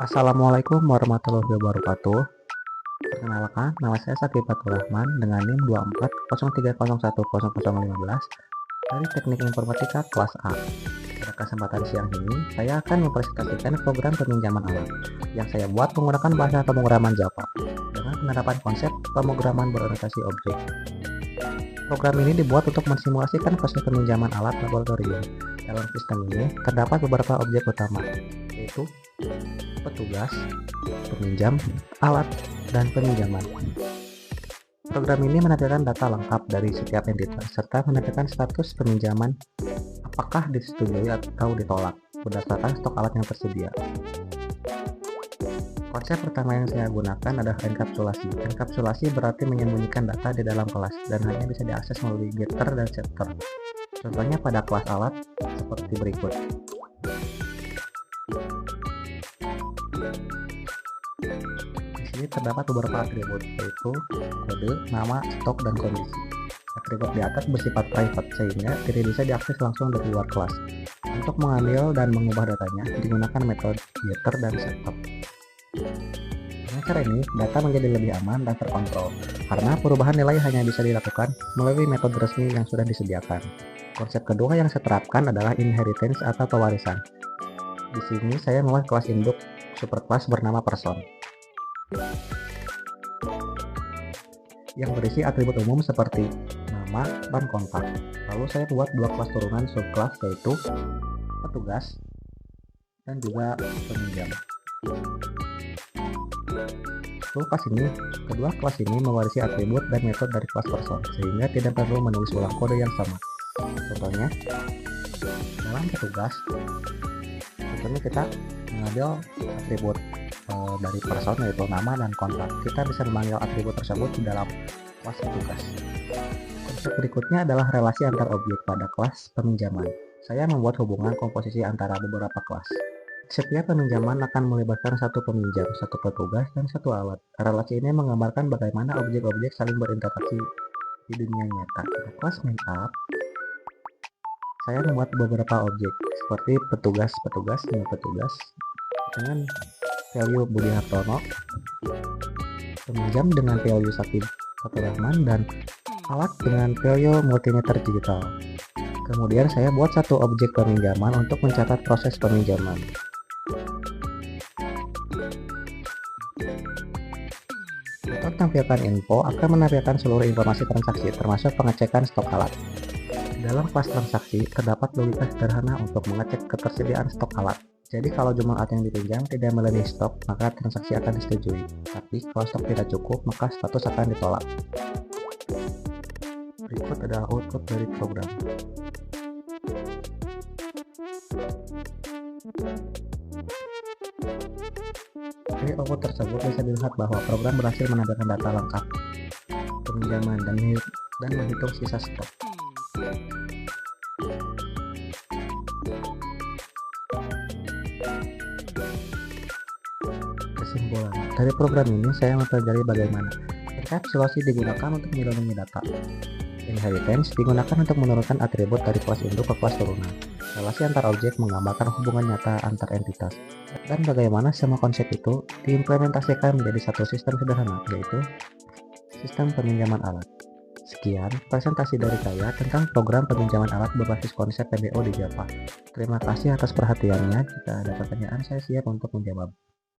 Assalamualaikum warahmatullahi wabarakatuh. Perkenalkan, nama saya Sakib Fatur Rahman dengan NIM 2403010015 dari Teknik Informatika kelas A. Pada kesempatan siang ini, saya akan mempresentasikan program peminjaman alat yang saya buat menggunakan bahasa pemrograman Java dengan penerapan konsep pemrograman berorientasi objek. Program ini dibuat untuk mensimulasikan proses peminjaman alat laboratorium. Dalam sistem ini terdapat beberapa objek utama, yaitu petugas, peminjam, alat, dan peminjaman. Program ini menampilkan data lengkap dari setiap entitas serta menampilkan status peminjaman apakah disetujui atau ditolak berdasarkan stok alat yang tersedia. Konsep pertama yang saya gunakan adalah enkapsulasi. Enkapsulasi berarti menyembunyikan data di dalam kelas dan hanya bisa diakses melalui getter dan setter. Contohnya pada kelas alat seperti berikut. Di sini terdapat beberapa atribut, yaitu kode, nama, stok, dan kondisi. Atribut di atas bersifat private sehingga tidak bisa diakses langsung dari luar kelas. Untuk mengambil dan mengubah datanya digunakan metode getter dan setter. Dengan cara ini, data menjadi lebih aman dan terkontrol, karena perubahan nilai hanya bisa dilakukan melalui metode resmi yang sudah disediakan. Konsep kedua yang saya terapkan adalah inheritance atau pewarisan. Di sini saya membuat kelas induk superclass bernama person, yang berisi atribut umum seperti nama dan kontak. Lalu saya buat dua kelas turunan subclass, yaitu petugas dan juga peminjam. Kedua kelas ini mewarisi atribut dan metode dari kelas person, sehingga tidak perlu menulis ulang kode yang sama. Contohnya, dalam petugas, kita mengambil atribut dari person, yaitu nama dan kontak. Kita bisa memanggil atribut tersebut di dalam kelas petugas. Konsep berikutnya adalah relasi antar objek pada kelas peminjaman. Saya membuat hubungan komposisi antara beberapa kelas. Setiap peminjaman akan melibatkan satu peminjam, satu petugas, dan satu alat. Relasi ini menggambarkan bagaimana objek-objek saling berinteraksi di dunia nyata. Pada kelas MainUp, saya membuat beberapa objek seperti petugas dengan value Budi Hartono, peminjam dengan value Sakib Fatur Rahman, dan alat dengan value multimeter digital. Kemudian saya buat satu objek peminjaman untuk mencatat proses peminjaman. Untuk tampilkan info akan menampilkan seluruh informasi transaksi termasuk pengecekan stok alat. Dalam kelas transaksi terdapat logika sederhana untuk mengecek ketersediaan stok alat. Jadi kalau jumlah alat yang dipinjam tidak melebihi stok, maka transaksi akan disetujui. Tapi kalau stok tidak cukup, maka status akan ditolak. Berikut adalah output dari program. Dari output tersebut bisa dilihat bahwa program berhasil menampilkan data lengkap peminjaman dan menghitung sisa stok. Kesimpulan, dari program ini saya mempelajari bagaimana enkapsulasi digunakan untuk melindungi data, inheritance digunakan untuk menurunkan atribut dari kelas induk ke kelas turunan, relasi antar objek menggambarkan hubungan nyata antar entitas, dan bagaimana semua konsep itu diimplementasikan menjadi satu sistem sederhana, yaitu sistem peminjaman alat. Sekian presentasi dari saya tentang program peminjaman alat berbasis konsep PBO di Java. Terima kasih atas perhatiannya. Jika ada pertanyaan, saya siap untuk menjawab.